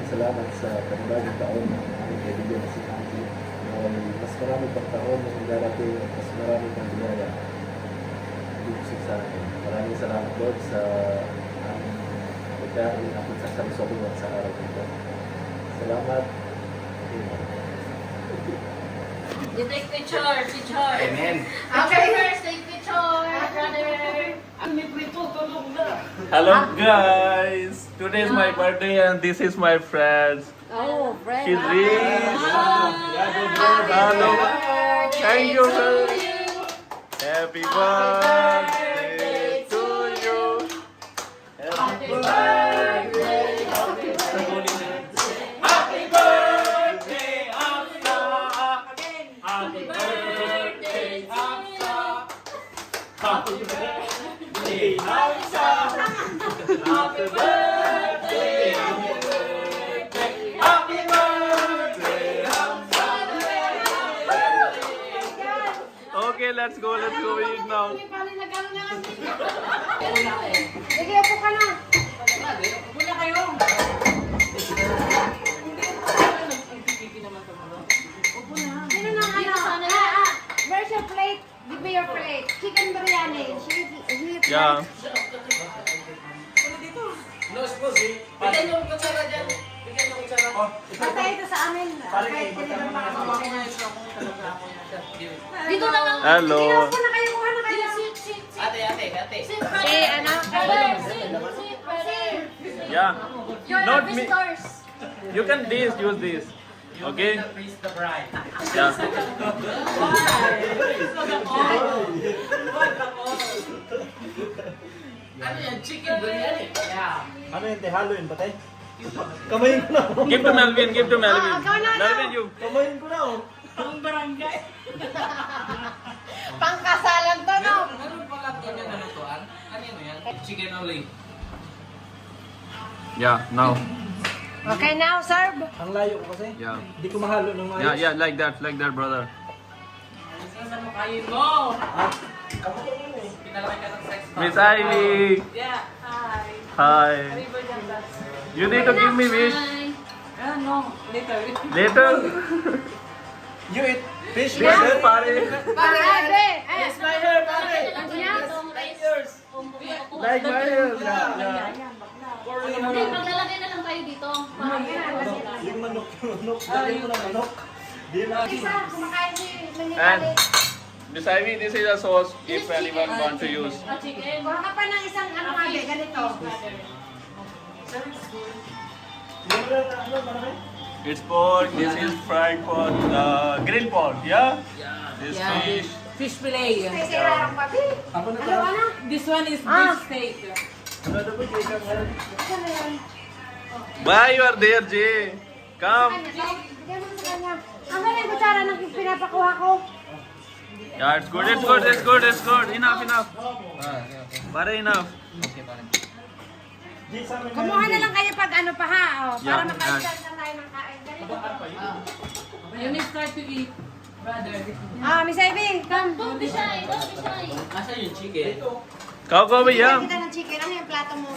salamat sa panibagong taon ng aming kaibigan na si Angie. Mas marami pang taon na darating at mas marami pang biyaya dito sa akin. Maraming salamat Lord sa aming pagkain natin sa kalusugan sa araw nito. Salamat. Amen. You take picture. Amen. Okay, first take picture, brother. Hello guys! Today is my birthday and this is my friend. Oh, friend. She's rich. Hello. Thank you sir. Happy birthday to you. Happy birthday. Happy birthday, Amsa. Happy birthday, Amsa. Happy birthday, Amsa. Happy birthday. Happy birthday, Amsa. Okay, let's go eat now. Sige, upo ka na. Upo na kayo. Sino na where's your plate? Give me your plate. Chicken biryani. Yeah. Bigyan yung kutsara dyan. Bigyan yung kutsara. Patay ito sa amin. Kahit kailan pa ako. Dito na lang. Hello. Upo na kayo. Kuha na kayo. Ate. Anak. Yeah. You're Not the me. visitors. You can use this. Okay? Praise the bride. Yeah. Ano yan? Chicken biryani? Yeah. Ano yun? Halo yun, patay? Kamayin ko na. Give to Melvin. Give to Melvin. ikaw na. Melvin, you. Kamayin ko na. Pangkasalan to, no? Meron pala ganyan na lutuan. Ano yan? Chicken only. Yeah. Now. Okay, now serve. Ang layo ko kasi. Yeah. Hindi ko mahalo ng ayos. Yeah. Like that, brother. Isa sa mukhayin mo. Pinalaki ka ng sex bomb. Miss Ivy. Yeah. Hi. You need to give me wish. No. Later. Later. You eat fish, Yes, brother? pare. Pare! Yes, my hair, pare. Like yours. Like my hair. Yeah. Hindi, maglalagay na lang tayo dito. Yung manok. Lagyan mo ng manok. Di na. Isa, kumakain si And Manipali. Miss Ivy, this is a sauce if anyone want to use. Chicken. Kuha ka pa ng isang ano kabe, ganito. It's pork. This is fried pork. Grilled pork. Yeah. This fish. Fish fillet. Kasi harang pabi. Ako na Ano? This one is Ah. beef steak. Ano na ba yung kaya meron? Ano na yan? Why you are there, Jay? Come. Bigyan mo sa kanya. Ang galing kutsara ng pinapakuha ko. Yeah, it's good. Enough. Pare, enough. Di sa amin Kumuha na lang kayo pag ano pa ha. Oh, para Yeah, makaisal na tayo ng kain. Ganito. You may start to eat, brother. Miss Ivy, come. Don't be shy. Asa yung chicken? Kau ba yan? Kita ng chicken. Ano yung plato mo?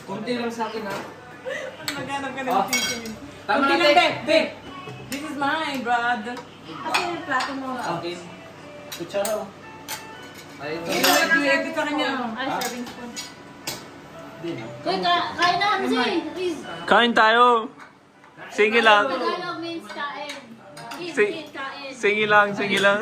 Kunti lang sa akin, ha? Maghanap ka ng chicken. Tama Kunti na, lang, te. te. This is mine, brother. Kasi yung plato mo. Okay. kutsara. Ayun. Edit sa kanya. serving spoon. Di na. Uy, kain na, Hansi! Please! Kain tayo. Sige lang. Tagalog means kain. Please, Si- please, kain. Sige lang. Sige lang.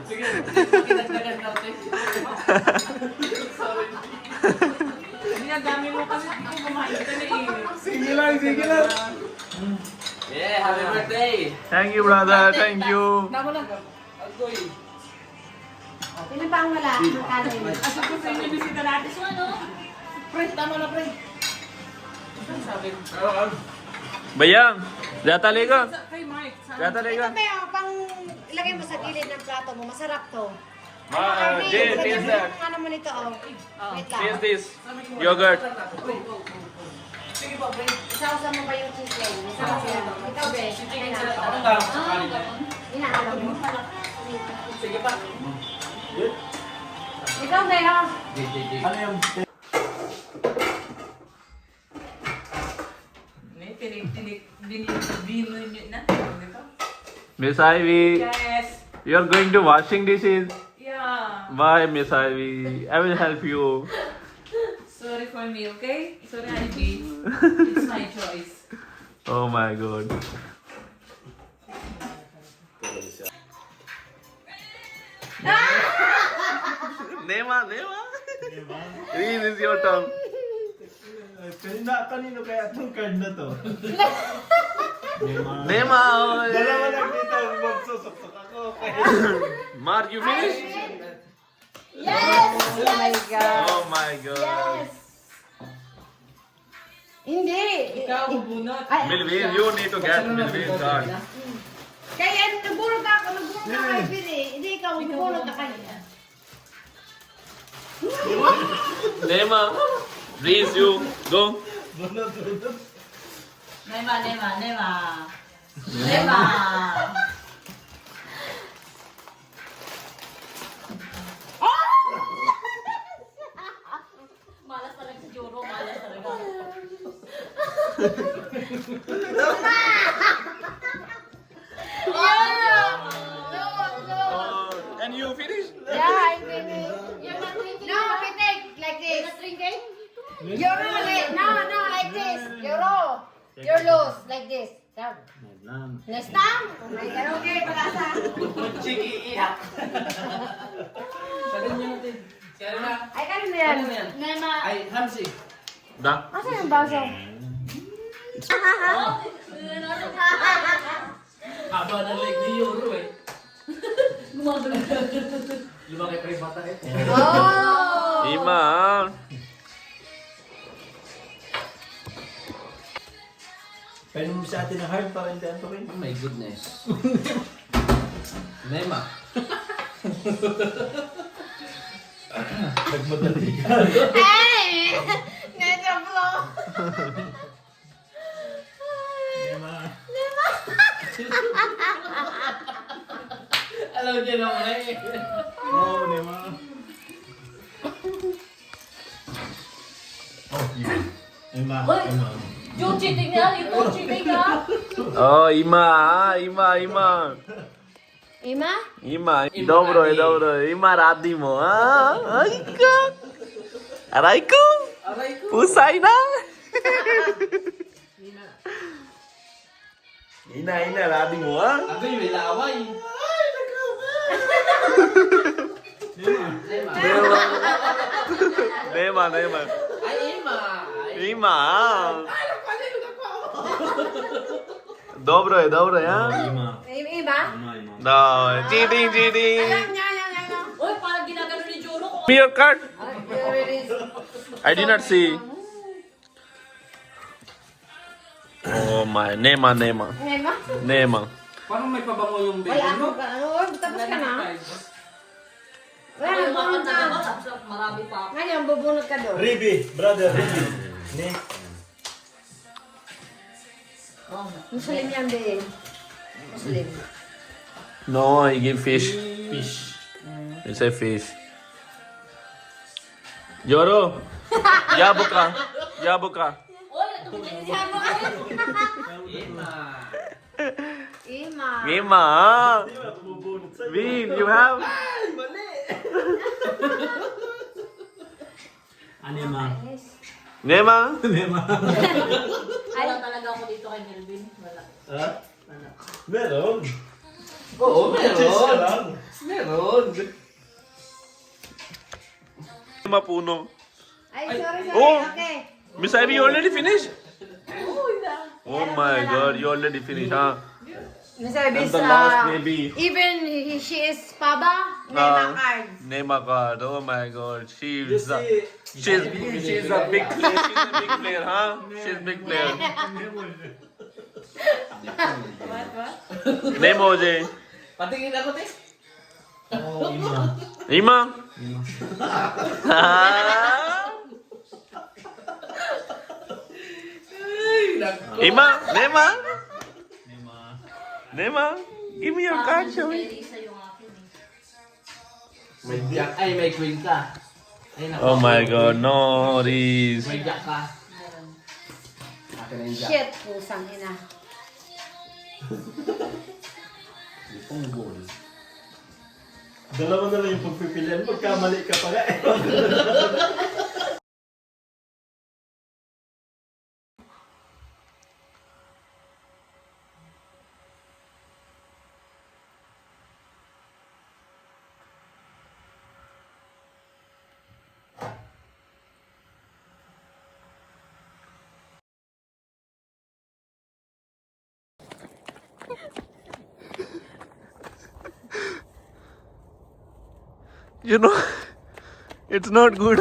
Sige, kinagdagan natin. Dinadami mo kasi hindi ko kumain ka na eh. Sige lang. Yeah, happy birthday. Thank you, brother. Thank you. Nako na. Agoy. Sino pa ang wala? Magkano yun? Asa ko sa inyo bisita natin. This one, oh. Pre, tama na pre. Sabi. Bayang. Datali ka. Kay Mike. Datali ka. Ito ba pang ilagay mo sa gilid ng plato mo. Masarap to. Jay, Ilagay taste mo that. yung ano mo nito, oh. Wait lang. Taste this. Yogurt. Sige pa, pre. Isausa mo ba yung chicken? Masarap yan. Ikaw, be. Chicken Ayan sa na. ano lang sa kanin. Inaalam mo. Sige pa. Ikaw, be, ha? Ano yung Binunod na. Miss Ivy, Yes. you're going to washing dishes. Yeah. Bye, Miss Ivy. I will help you. Sorry for me, okay? Sorry, Ivy. It's my choice. Oh my God. Nema. This is your turn. Kanino kaya itong card na to? Nema. Dalawa lang dito, magsusuktok ako. Mark, you finish? Yes! Oh my God. Oh my God. Yes! Hindi. Ikaw, bubunot. Ay, Milvin, you need to get Milvin card. kaya nagbulot ako kay Bini. Hindi ikaw, nagbulot ka kanya. Nema, please you go. Nema. Malas talaga si Joro, malas talaga. And you finish? Yeah, I finished. You're not drinking, No, diba? Pitek, like You're this. not drinking? You're no, like this. You're loose, like this. Down. Next time. Okay, pag-asa. Ay, kanin na yan. Nema. Ay, Hamsi. Da. Asa yung baso? Haba na leg ni Euro eh. Gumagano. Lima kay Pre Bata eh. Oh! Ima. Pwede mo sa atin ng hard para hindi antukin. Oh my goodness. Nema. Nagmadali ka. Hey! Medyo blow. Alam niya naman eh. Oo, Nema. Oh, yeah. Nema. Hoy! Yung cheating na, yung cheating ka. Oh, Ima. Ima? Dobro. Ima radimo. Aika. Araiko. Aray ko. Pusay na. Ina, radimo ha. Agoy, may laway. Nema. Nema. Ay, Ima. Ima. Dobro je, ha. Ima? No, cheating. Uy, parang ginagano ni Joro. Give me your card. Here it is. I did not see. Oh my, Nema. Ima? Parang may pabango yung Ay, baby ako mo. ka. Oh, tapos ka na. Wala, Ay, bubunot makanta ka. ba? Tapos marami pa. Ngayon, bubunot ka doon. Ribi, brother, Ribi. Next. Muslim yan din. Muslim. No, I give fish. Fish. It's a fish. Joro. Yabuka. Uy, natumingin siya mo. Ima. Ima. Ima. Vin, you have? Anima. Nema? Wala talaga ako dito kay Melvin. Wala. Ha? Meron. Oo, Cheers ka meron. lang. Meron. Mapuno. Ay, sorry. Oh. Okay. Miss Ivy, you already finished? Oh my God, you already finished, huh? Miss And Ibis, the last maybe. even she is Paba, Nema card. Nema card. Oh my God, You she's a big player, huh? She's a big player. Nemo J. Patingin ako, te. Oh, Ima. Ima. Ima, Nema. Nema, give me your card, shall we? Kay Lisa yung akin eh. May jack. Ay, may queen ka. Ay, naku. Oh my God, no, Riz. May jack ka. Meron. Shit, pusang ina. Dalawa na lang yung pagpipilian. Pagkamali ka pa nga. You know, it's not good.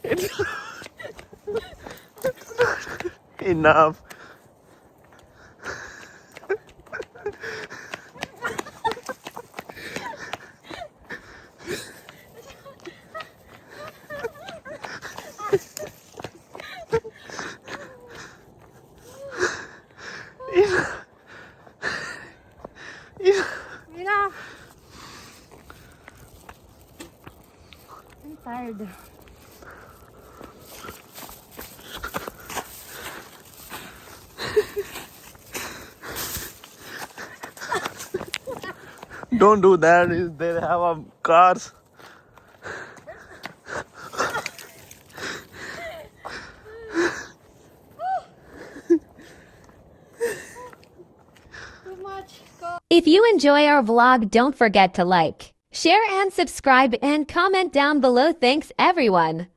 It's not enough. Ina. I'm tired. Don't do that. They have cars. Too much. If you enjoy our vlog, don't forget to like, share and subscribe and comment down below. Thanks everyone.